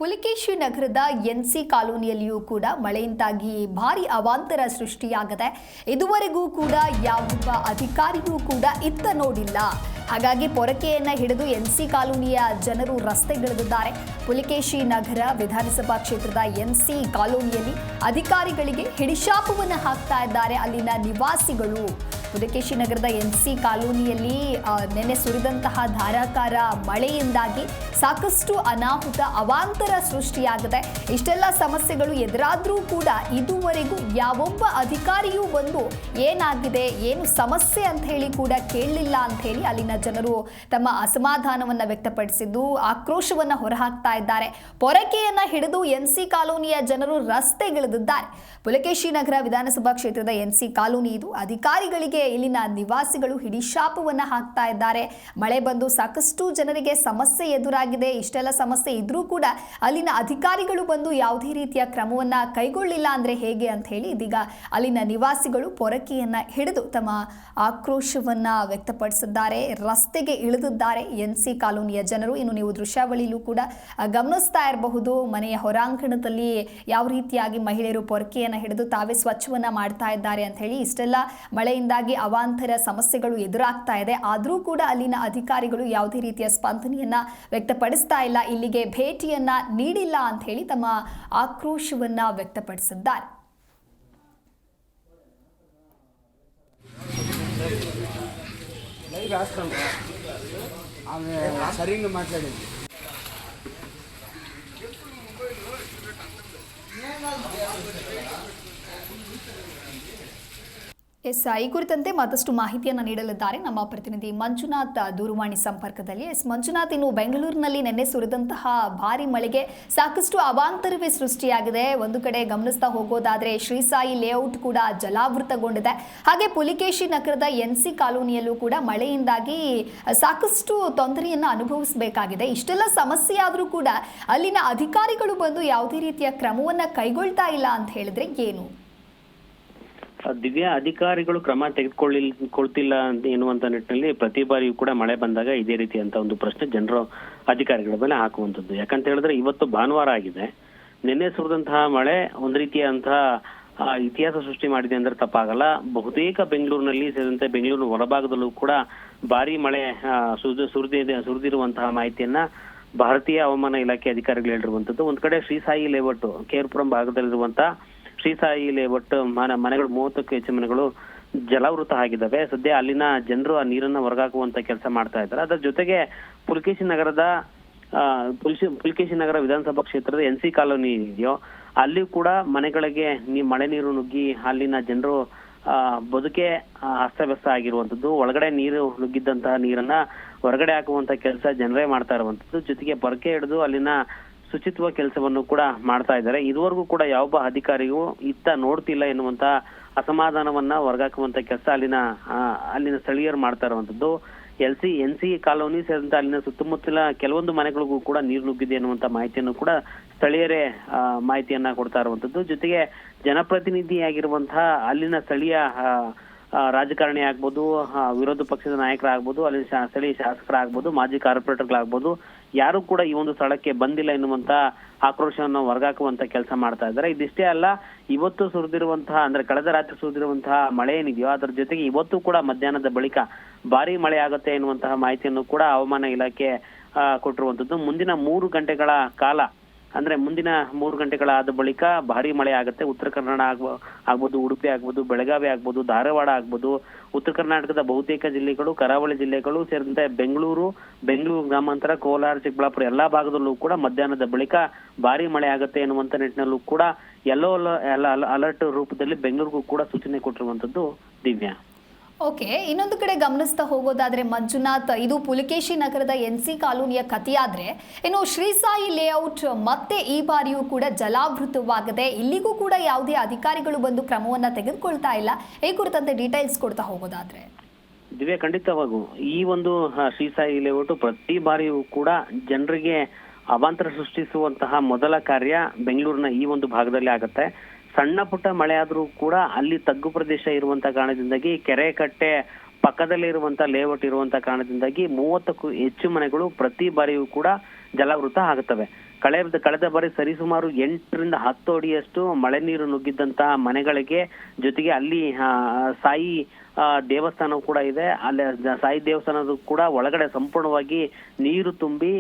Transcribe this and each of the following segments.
ಪುಲಿಕೇಶಿ ನಗರದ ಎನ್ಸಿ ಕಾಲೋನಿಯಲ್ಲಿಯೂ ಕೂಡ ಮಳೆಯಿಂದಾಗಿ ಭಾರಿ ಅವಾಂತರ ಸೃಷ್ಟಿಯಾಗಿದೆ. ಇದುವರೆಗೂ ಕೂಡ ಯಾವೊಬ್ಬ ಅಧಿಕಾರಿಯೂ ಕೂಡ ಇತ್ತ ನೋಡಿಲ್ಲ. ಹಾಗಾಗಿ ಪೊರಕೆಯನ್ನ ಹಿಡಿದು ಎನ್ಸಿ ಕಾಲೋನಿಯ ಜನರು ರಸ್ತೆಗಿಳಿದಿದ್ದಾರೆ. ಪುಲಿಕೇಶಿ ನಗರ ವಿಧಾನಸಭಾ ಕ್ಷೇತ್ರದ ಎನ್ಸಿ ಕಾಲೋನಿಯಲ್ಲಿ ಅಧಿಕಾರಿಗಳಿಗೆ ಹಿಡಿಶಾಪವನ್ನು ಹಾಕ್ತಾ ಇದ್ದಾರೆ ಅಲ್ಲಿನ ನಿವಾಸಿಗಳು. ಪುಲಿಕೇಶಿ ನಗರದ ಎನ್ಸಿ ಕಾಲೋನಿಯಲ್ಲಿ ನೆನೆ ಸುರಿದಂತಹ ಧಾರಾಕಾರ ಮಳೆಯಿಂದಾಗಿ ಸಾಕಷ್ಟು ಅನಾಹುತ ಅವಾಂತರ ಸೃಷ್ಟಿಯಾಗಿದೆ. ಇಷ್ಟೆಲ್ಲ ಸಮಸ್ಯೆಗಳು ಎದುರಾದರೂ ಕೂಡ ಇದುವರೆಗೂ ಯಾವೊಬ್ಬ ಅಧಿಕಾರಿಯೂ ಬಂದು ಏನಾಗಿದೆ, ಏನು ಸಮಸ್ಯೆ ಅಂತ ಹೇಳಿ ಕೂಡ ಕೇಳಲಿಲ್ಲ ಅಂತ ಹೇಳಿ ಅಲ್ಲಿನ ಜನರು ತಮ್ಮ ಅಸಮಾಧಾನವನ್ನು ವ್ಯಕ್ತಪಡಿಸಿದ್ದು, ಆಕ್ರೋಶವನ್ನು ಹೊರಹಾಕ್ತಾ ಇದ್ದಾರೆ. ಪೊರಕೆಯನ್ನ ಹಿಡಿದು ಎನ್ಸಿ ಕಾಲೋನಿಯ ಜನರು ರಸ್ತೆಗಿಳಿದಿದ್ದಾರೆ. ಪುಲಿಕೇಶಿ ನಗರ ವಿಧಾನಸಭಾ ಕ್ಷೇತ್ರದ ಎನ್ಸಿ ಕಾಲೋನಿ ಇದು. ಅಧಿಕಾರಿಗಳಿಗೆ ಇಲ್ಲಿನ ನಿವಾಸಿಗಳು ಹಿಡಿಶಾಪವನ್ನು ಹಾಕ್ತಾ ಇದ್ದಾರೆ. ಮಳೆ ಬಂದು ಸಾಕಷ್ಟು ಜನರಿಗೆ ಸಮಸ್ಯೆ ಎದುರಾಗಿದೆ. ಇಷ್ಟೆಲ್ಲ ಸಮಸ್ಯೆ ಇದ್ರೂ ಕೂಡ ಅಲ್ಲಿನ ಅಧಿಕಾರಿಗಳು ಬಂದು ಯಾವುದೇ ರೀತಿಯ ಕ್ರಮವನ್ನ ಕೈಗೊಳ್ಳಿಲ್ಲ ಅಂದ್ರೆ ಹೇಗೆ ಅಂತ ಹೇಳಿ ಇದೀಗ ಅಲ್ಲಿನ ನಿವಾಸಿಗಳು ಪೊರಕೆಯನ್ನ ಹಿಡಿದು ತಮ್ಮ ಆಕ್ರೋಶವನ್ನ ವ್ಯಕ್ತಪಡಿಸಿದ್ದಾರೆ. ರಸ್ತೆಗೆ ಇಳಿದಿದ್ದಾರೆ ಎನ್ಸಿ ಕಾಲೋನಿಯ ಜನರು. ಇನ್ನು ನೀವು ದೃಶ್ಯಾವಳಿಯಲ್ಲೂ ಕೂಡ ಗಮನಿಸ್ತಾ ಇರಬಹುದು, ಮನೆಯ ಹೊರಾಂಗಣದಲ್ಲಿ ಯಾವ ರೀತಿಯಾಗಿ ಮಹಿಳೆಯರು ಪೊರಕೆಯನ್ನ ಹಿಡಿದು ತಾವೇ ಸ್ವಚ್ಛವನ್ನ ಮಾಡ್ತಾ ಇದ್ದಾರೆ ಅಂತ ಹೇಳಿ. ಇಷ್ಟೆಲ್ಲ ಮಳೆಯಿಂದಾಗಿ ಅವಾಂತರ ಸಮಸ್ಯೆಗಳು ಎದುರಾಗ್ತಾ ಇದೆ. ಆದರೂ ಕೂಡ ಅಲ್ಲಿನ ಅಧಿಕಾರಿಗಳು ಯಾವುದೇ ರೀತಿಯ ಸ್ಪಂದನೆಯನ್ನ ವ್ಯಕ್ತಪಡಿಸ್ತಾ ಇಲ್ಲ, ಇಲ್ಲಿಗೆ ಭೇಟಿಯನ್ನ ನೀಡಿಲ್ಲ ಅಂತ ಹೇಳಿ ತಮ್ಮ ಆಕ್ರೋಶವನ್ನ ವ್ಯಕ್ತಪಡಿಸಿದ್ದಾರೆ. ಈ ಕುರಿತಂತೆ ಮತ್ತಷ್ಟು ಮಾಹಿತಿಯನ್ನು ನೀಡಲಿದ್ದಾರೆ ನಮ್ಮ ಪ್ರತಿನಿಧಿ ಮಂಜುನಾಥ್ ದೂರವಾಣಿ ಸಂಪರ್ಕದಲ್ಲಿ. ಮಂಜುನಾಥ್, ಇನ್ನು ಬೆಂಗಳೂರಿನಲ್ಲಿ ನಿನ್ನೆ ಸುರಿದಂತಹ ಭಾರಿ ಮಳೆಗೆ ಸಾಕಷ್ಟು ಅವಾಂತರವೇ ಸೃಷ್ಟಿಯಾಗಿದೆ. ಒಂದು ಕಡೆ ಗಮನಿಸ್ತಾ ಹೋಗೋದಾದ್ರೆ ಶ್ರೀಸಾಯಿ ಲೇಔಟ್ ಕೂಡ ಜಲಾವೃತಗೊಂಡಿದೆ. ಹಾಗೆ ಪುಲಿಕೇಶಿ ನಗರದ ಎನ್ಸಿ ಕಾಲೋನಿಯಲ್ಲೂ ಕೂಡ ಮಳೆಯಿಂದಾಗಿ ಸಾಕಷ್ಟು ತೊಂದರೆಯನ್ನು ಅನುಭವಿಸಬೇಕಾಗಿದೆ. ಇಷ್ಟೆಲ್ಲ ಸಮಸ್ಯೆ ಆದರೂ ಕೂಡ ಅಲ್ಲಿನ ಅಧಿಕಾರಿಗಳು ಬಂದು ಯಾವುದೇ ರೀತಿಯ ಕ್ರಮವನ್ನ ಕೈಗೊಳ್ತಾ ಇಲ್ಲ ಅಂತ ಹೇಳಿದ್ರೆ ಏನು? ದಿವ್ಯಾ, ಅಧಿಕಾರಿಗಳು ಕ್ರಮ ತೆಗೆದುಕೊಳ್ತಿಲ್ಲ ಎನ್ನುವಂತ ನಿಟ್ಟಿನಲ್ಲಿ ಪ್ರತಿ ಬಾರಿಯೂ ಕೂಡ ಮಳೆ ಬಂದಾಗ ಇದೇ ರೀತಿಯಂತ ಒಂದು ಪ್ರಶ್ನೆ ಜನರು ಅಧಿಕಾರಿಗಳ ಮೇಲೆ ಹಾಕುವಂಥದ್ದು. ಯಾಕಂತ ಹೇಳಿದ್ರೆ ಇವತ್ತು ಭಾನುವಾರ ಆಗಿದೆ. ನಿನ್ನೆ ಸುರಿದಂತಹ ಮಳೆ ಒಂದ್ ರೀತಿಯಂತಹ ಇತಿಹಾಸ ಸೃಷ್ಟಿ ಮಾಡಿದೆ ಅಂದ್ರೆ ತಪ್ಪಾಗಲ್ಲ. ಬಹುತೇಕ ಬೆಂಗಳೂರಿನಲ್ಲಿ ಸೇರಿದಂತೆ ಬೆಂಗಳೂರಿನ ಹೊರಭಾಗದಲ್ಲೂ ಕೂಡ ಭಾರಿ ಮಳೆ ಸುರಿದಿರುವಂತಹ ಮಾಹಿತಿಯನ್ನ ಭಾರತೀಯ ಹವಾಮಾನ ಇಲಾಖೆ ಅಧಿಕಾರಿಗಳು ಹೇಳಿರುವಂತದ್ದು. ಒಂದ್ ಕಡೆ ಶ್ರೀಸಾಯಿ ಲೇಔಟ್ ಕೇರ್ಪುರಂ ಭಾಗದಲ್ಲಿರುವಂತಹ ಶ್ರೀಸಾಯಿ ಲೇಔಟ್ ಮನೆಗಳು 30ಕ್ಕೂ ಹೆಚ್ಚು ಮನೆಗಳು ಜಲಾವೃತ ಆಗಿದ್ದಾವೆ. ಸದ್ಯ ಅಲ್ಲಿನ ಜನರು ಆ ನೀರನ್ನ ಹೊರಗಾಕುವಂತ ಕೆಲಸ ಮಾಡ್ತಾ ಇದ್ದಾರೆ. ಅದರ ಜೊತೆಗೆ ಪುಲಿಕೇಶಿ ನಗರ ವಿಧಾನಸಭಾ ಕ್ಷೇತ್ರದ ಎನ್ಸಿ ಕಾಲೋನಿ ಇದೆಯೋ ಅಲ್ಲಿ ಕೂಡ ಮನೆಗಳಿಗೆ ಮಳೆ ನೀರು ನುಗ್ಗಿ ಅಲ್ಲಿನ ಜನರು ಬದುಕೆ ಅಸ್ತವ್ಯಸ್ತ ಆಗಿರುವಂತದ್ದು. ಒಳಗಡೆ ನೀರು ನುಗ್ಗಿದ್ದಂತಹ ನೀರನ್ನ ಹೊರಗಡೆ ಹಾಕುವಂತ ಕೆಲಸ ಜನರೇ ಮಾಡ್ತಾ ಇರುವಂತದ್ದು. ಜೊತೆಗೆ ಪೊರಕೆ ಹಿಡಿದು ಅಲ್ಲಿನ ಶುಚಿತ್ವ ಕೆಲಸವನ್ನು ಕೂಡ ಮಾಡ್ತಾ ಇದ್ದಾರೆ. ಇದುವರೆಗೂ ಕೂಡ ಯಾವೊಬ್ಬ ಅಧಿಕಾರಿಗೂ ಇತ್ತ ನೋಡ್ತಿಲ್ಲ ಎನ್ನುವಂತ ಅಸಮಾಧಾನವನ್ನ ಹೊರಗಾಕುವಂತ ಕೆಲಸ ಅಲ್ಲಿನ ಸ್ಥಳೀಯರು ಮಾಡ್ತಾ ಇರುವಂತದ್ದು. ಎನ್ಸಿ ಕಾಲೋನಿ ಸೇರಿದಂತೆ ಅಲ್ಲಿನ ಸುತ್ತಮುತ್ತಲ ಕೆಲವೊಂದು ಮನೆಗಳಿಗೂ ಕೂಡ ನೀರು ನುಗ್ಗಿದೆ ಎನ್ನುವಂತ ಮಾಹಿತಿಯನ್ನು ಕೂಡ ಸ್ಥಳೀಯರೇ ಮಾಹಿತಿಯನ್ನ ಕೊಡ್ತಾ ಇರುವಂತದ್ದು. ಜೊತೆಗೆ ಜನಪ್ರತಿನಿಧಿಯಾಗಿರುವಂತಹ ಅಲ್ಲಿನ ಸ್ಥಳೀಯ ರಾಜಕಾರಣಿ ಆಗ್ಬೋದು, ವಿರೋಧ ಪಕ್ಷದ ನಾಯಕರಾಗ್ಬೋದು, ಅಲ್ಲಿ ಸ್ಥಳೀಯ ಶಾಸಕರಾಗ್ಬೋದು, ಮಾಜಿ ಕಾರ್ಪೊರೇಟರ್ಗಳಾಗ್ಬೋದು, ಯಾರು ಕೂಡ ಈ ಒಂದು ಸ್ಥಳಕ್ಕೆ ಬಂದಿಲ್ಲ ಎನ್ನುವಂತ ಆಕ್ರೋಶವನ್ನು ಹೊರಗಾಕುವಂತ ಕೆಲಸ ಮಾಡ್ತಾ ಇದ್ದಾರೆ. ಇದಿಷ್ಟೇ ಅಲ್ಲ, ಇವತ್ತು ಸುರಿದಿರುವಂತಹ ಅಂದ್ರೆ ಕಳೆದ ರಾತ್ರಿ ಸುರಿದಿರುವಂತಹ ಮಳೆ ಏನಿದೆಯೋ ಅದರ ಜೊತೆಗೆ ಇವತ್ತು ಕೂಡ ಮಧ್ಯಾಹ್ನದ ಬಳಿಕ ಭಾರಿ ಮಳೆ ಆಗುತ್ತೆ ಎನ್ನುವಂತಹ ಮಾಹಿತಿಯನ್ನು ಕೂಡ ಹವಾಮಾನ ಇಲಾಖೆ ಕೊಟ್ಟಿರುವಂತದ್ದು. ಮುಂದಿನ 3 ಗಂಟೆಗಳ ಕಾಲ ಅಂದ್ರೆ ಮುಂದಿನ 3 ಗಂಟೆಗಳಾದ ಬಳಿಕ ಭಾರಿ ಮಳೆ ಆಗುತ್ತೆ. ಉತ್ತರ ಕನ್ನಡ ಆಗ್ಬೋದು, ಉಡುಪಿ ಆಗ್ಬೋದು, ಬೆಳಗಾವಿ ಆಗ್ಬೋದು, ಧಾರವಾಡ ಆಗ್ಬೋದು, ಉತ್ತರ ಕರ್ನಾಟಕದ ಬಹುತೇಕ ಜಿಲ್ಲೆಗಳು, ಕರಾವಳಿ ಜಿಲ್ಲೆಗಳು ಸೇರಿದಂತೆ ಬೆಂಗಳೂರು ಗ್ರಾಮಾಂತರ, ಕೋಲಾರ, ಚಿಕ್ಕಬಳ್ಳಾಪುರ ಎಲ್ಲಾ ಭಾಗದಲ್ಲೂ ಕೂಡ ಮಧ್ಯಾಹ್ನದ ಬಳಿಕ ಭಾರಿ ಮಳೆ ಆಗುತ್ತೆ ಎನ್ನುವಂತ ನಿಟ್ಟಿನಲ್ಲೂ ಕೂಡ ಯೆಲ್ಲೋ ಅಲರ್ಟ್ ರೂಪದಲ್ಲಿ ಬೆಂಗಳೂರಿಗೂ ಕೂಡ ಸೂಚನೆ ಕೊಟ್ಟಿರುವಂತದ್ದು. ದಿವ್ಯಾ, ಓಕೆ, ಇನ್ನೊಂದು ಕಡೆ ಗಮನಿಸ್ತಾ ಹೋಗೋದಾದ್ರೆ ಮಂಜುನಾಥ್, ಇದು ಪುಲಿಕೇಶಿ ನಗರದ ಎನ್ಸಿ ಕಾಲೋನಿಯ ಕಥೆಯಾದ್ರೆ ಇನ್ನು ಶ್ರೀಸಾಯಿ ಲೇಔಟ್ ಮತ್ತೆ ಈ ಬಾರಿಯೂ ಕೂಡ ಜಲಾವೃತವಾಗಿದೆ. ಇಲ್ಲಿಗೂ ಕೂಡ ಯಾವುದೇ ಅಧಿಕಾರಿಗಳು ಬಂದು ಕ್ರಮವನ್ನ ತೆಗೆದುಕೊಳ್ತಾ ಇಲ್ಲ. ಈ ಕುರಿತಂತೆ ಡೀಟೇಲ್ಸ್ ಕೊಡ್ತಾ ಹೋಗೋದಾದ್ರೆ ದಿವ್ಯಾ, ಖಂಡಿತವಾಗೂ ಈ ಒಂದು ಶ್ರೀಸಾಯಿ ಲೇಔಟ್ ಪ್ರತಿ ಬಾರಿಯೂ ಕೂಡ ಜನರಿಗೆ ಅವಾಂತರ ಸೃಷ್ಟಿಸುವಂತಹ ಮೊದಲ ಕಾರ್ಯ ಬೆಂಗಳೂರಿನ ಈ ಒಂದು ಭಾಗದಲ್ಲಿ ಆಗುತ್ತೆ. ಸಣ್ಣ ಪುಟ್ಟ ಮಳೆ ಆದ್ರೂ ಕೂಡ ಅಲ್ಲಿ ತಗ್ಗು ಪ್ರದೇಶ ಇರುವಂತ ಕಾರಣದಿಂದಾಗಿ ಕೆರೆ ಕಟ್ಟೆ ಪಕ್ಕದಲ್ಲಿ ಇರುವಂತ ಲೇಔಟ್ ಇರುವಂತ ಕಾರಣದಿಂದಾಗಿ 30ಕ್ಕೂ ಹೆಚ್ಚು ಮನೆಗಳು ಪ್ರತಿ ಬಾರಿಯೂ ಕೂಡ ಜಲಾವೃತ ಆಗುತ್ತವೆ. ಕಳೆದ ಬಾರಿ ಸರಿಸುಮಾರು 8 ರಿಂದ 10 ಅಡಿಯಷ್ಟು ಮಳೆ ನೀರು ನುಗ್ಗಿದ್ದಂತಹ ಮನೆಗಳಿಗೆ, ಜೊತೆಗೆ ಅಲ್ಲಿ ಸಾಯಿ ದೇವಸ್ಥಾನ ಕೂಡ ಇದೆ. ಅಲ್ಲಿ ಸಾಯಿ ದೇವಸ್ಥಾನದ ಕೂಡ ಒಳಗಡೆ ಸಂಪೂರ್ಣವಾಗಿ ನೀರು ತುಂಬಿ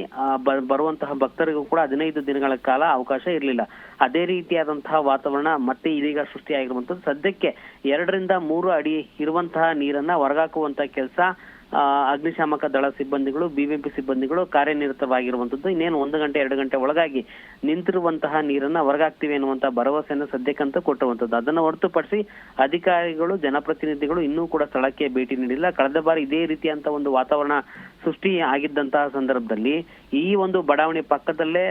ಬರುವಂತಹ ಭಕ್ತರಿಗೂ ಕೂಡ 15 ದಿನಗಳ ಕಾಲ ಅವಕಾಶ ಇರಲಿಲ್ಲ. ಅದೇ ರೀತಿಯಾದಂತಹ ವಾತಾವರಣ ಮತ್ತೆ ಇದೀಗ ಸೃಷ್ಟಿಯಾಗಿರುವಂತದ್ದು. ಸದ್ಯಕ್ಕೆ 2 ರಿಂದ 3 ಅಡಿ ಇರುವಂತಹ ನೀರನ್ನ ಹೊರಗಾಕುವಂತ ಕೆಲಸ ಅಗ್ನಿಶಾಮಕ ದಳ ಸಿಬ್ಬಂದಿಗಳು, ಬಿಬಿಎಂಪಿ ಸಿಬ್ಬಂದಿಗಳು ಕಾರ್ಯನಿರತವಾಗಿರುವಂತದ್ದು. ಇನ್ನೇನು 1 ಗಂಟೆ 2 ಗಂಟೆ ಒಳಗಾಗಿ ನಿಂತಿರುವಂತಹ ನೀರನ್ನ ಹೊರಗಾಕ್ತಿವಿ ಅನ್ನುವಂತ ಭರವಸೆಯನ್ನು ಸದ್ಯಕ್ಕಂತೂ ಕೊಟ್ಟಿರುವಂತದ್ದು. ಅದನ್ನ ಹೊರತುಪಡಿಸಿ ಅಧಿಕಾರಿಗಳು, ಜನಪ್ರತಿನಿಧಿಗಳು ಇನ್ನೂ ಕೂಡ ಸ್ಥಳಕ್ಕೆ ಭೇಟಿ ನೀಡಿಲ್ಲ. ಕಳೆದ ಬಾರಿ ಇದೇ ರೀತಿಯಂತ ಒಂದು ವಾತಾವರಣ ಸೃಷ್ಟಿ ಆಗಿದ್ದಂತಹ ಸಂದರ್ಭದಲ್ಲಿ ಈ ಒಂದು ಬಡಾವಣೆ ಪಕ್ಕದಲ್ಲೇ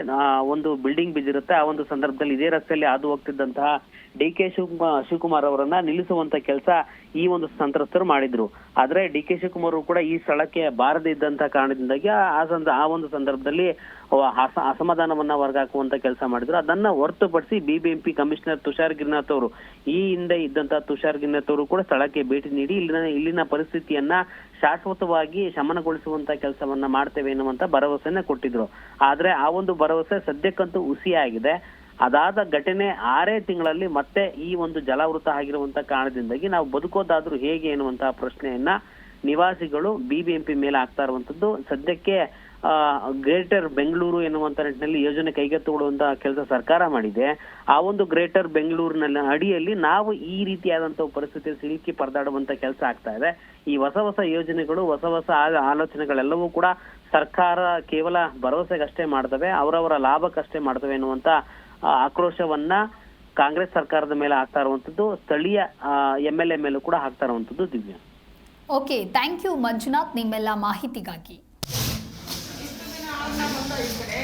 ಒಂದು ಬಿಲ್ಡಿಂಗ್ ಬಿದ್ದಿರುತ್ತೆ. ಆ ಒಂದು ಸಂದರ್ಭದಲ್ಲಿ ಇದೇ ರಸ್ತೆಯಲ್ಲಿ ಹಾದು ಹೋಗ್ತಿದ್ದಂತಹ ಡಿ.ಕೆ. ಶಿವಕುಮಾರ್ ಅವರನ್ನ ನಿಲ್ಲಿಸುವಂತ ಕೆಲಸ ಈ ಒಂದು ಸಂತ್ರಸ್ತರು ಮಾಡಿದ್ರು. ಆದ್ರೆ ಡಿ.ಕೆ. ಶಿವಕುಮಾರ್ ಕೂಡ ಈ ಸ್ಥಳಕ್ಕೆ ಬಾರದೇ ಇದ್ದಂತ ಕಾರಣದಿಂದಾಗಿ ಆ ಒಂದು ಸಂದರ್ಭದಲ್ಲಿ ಅಸಮಾಧಾನವನ್ನ ಹೊರಗಾಕುವಂತ ಕೆಲಸ ಮಾಡಿದ್ರು. ಅದನ್ನ ಹೊರತುಪಡಿಸಿ ಬಿಬಿಎಂಪಿ ಕಮಿಷನರ್ ತುಷಾರ್ ಗಿರಿನಾಥ್ ಅವರು, ಈ ಹಿಂದೆ ಇದ್ದಂತ ತುಷಾರ್ ಗಿರಿನಾಥ್ ಅವರು ಕೂಡ ಸ್ಥಳಕ್ಕೆ ಭೇಟಿ ನೀಡಿ ಇಲ್ಲಿನ ಪರಿಸ್ಥಿತಿಯನ್ನ ಶಾಶ್ವತವಾಗಿ ಶಮನಗೊಳಿಸುವಂತ ಕೆಲಸವನ್ನ ಮಾಡ್ತೇವೆ ಎನ್ನುವಂತ ಭರವಸೆಯನ್ನ ಕೊಟ್ಟಿದ್ರು. ಆದ್ರೆ ಆ ಒಂದು ಭರವಸೆ ಸದ್ಯಕ್ಕಂತೂ ಹುಸಿಯಾಗಿದೆ. ಅದಾದ ಘಟನೆ 6 ತಿಂಗಳಲ್ಲಿ ಮತ್ತೆ ಈ ಒಂದು ಜಲಾವೃತ ಆಗಿರುವಂತ ಕಾರಣದಿಂದಾಗಿ ನಾವು ಬದುಕೋದಾದ್ರೂ ಹೇಗೆ ಎನ್ನುವಂತಹ ಪ್ರಶ್ನೆಯನ್ನ ನಿವಾಸಿಗಳು ಬಿಬಿಎಂಪಿ ಮೇಲೆ ಆಗ್ತಾ ಇರುವಂತದ್ದು. ಸದ್ಯಕ್ಕೆ ಗ್ರೇಟರ್ ಬೆಂಗಳೂರು ಎನ್ನುವಂತ ನಿಟ್ಟಿನಲ್ಲಿ ಯೋಜನೆ ಕೈಗೆತ್ತಿಕೊಳ್ಳುವಂತಹ ಕೆಲಸ ಸರ್ಕಾರ ಮಾಡಿದೆ. ಆ ಒಂದು ಗ್ರೇಟರ್ ಬೆಂಗಳೂರಿನ ಅಡಿಯಲ್ಲಿ ನಾವು ಈ ರೀತಿಯಾದಂತಹ ಪರಿಸ್ಥಿತಿಯಲ್ಲಿ ಸಿಲುಕಿ ಪರದಾಡುವಂತ ಕೆಲಸ ಆಗ್ತಾ ಇದೆ. ಈ ಹೊಸ ಯೋಜನೆಗಳು, ಹೊಸ ಆಲೋಚನೆಗಳೆಲ್ಲವೂ ಕೂಡ ಸರ್ಕಾರ ಕೇವಲ ಭರವಸೆಗಷ್ಟೇ ಮಾಡ್ತವೆ, ಅವರವರ ಲಾಭಕ್ಕಷ್ಟೇ ಮಾಡ್ತವೆ ಎನ್ನುವಂತ ಆಕ್ರೋಶವನ್ನ ಕಾಂಗ್ರೆಸ್ ಸರ್ಕಾರದ ಮೇಲೆ ಆಗ್ತಾ ಇರುವಂತದ್ದು, ಸ್ಥಳೀಯ MLA ಮೇಲೂ ಕೂಡ ಆಗ್ತಾ ಇರುವಂತದ್ದು. ದಿವ್ಯ. ಓಕೆ, ಥ್ಯಾಂಕ್ ಯು ಮಂಜುನಾಥ್ ನಿಮ್ಮೆಲ್ಲ ಮಾಹಿತಿಗಾಗಿ. ಈ ಕಡೆ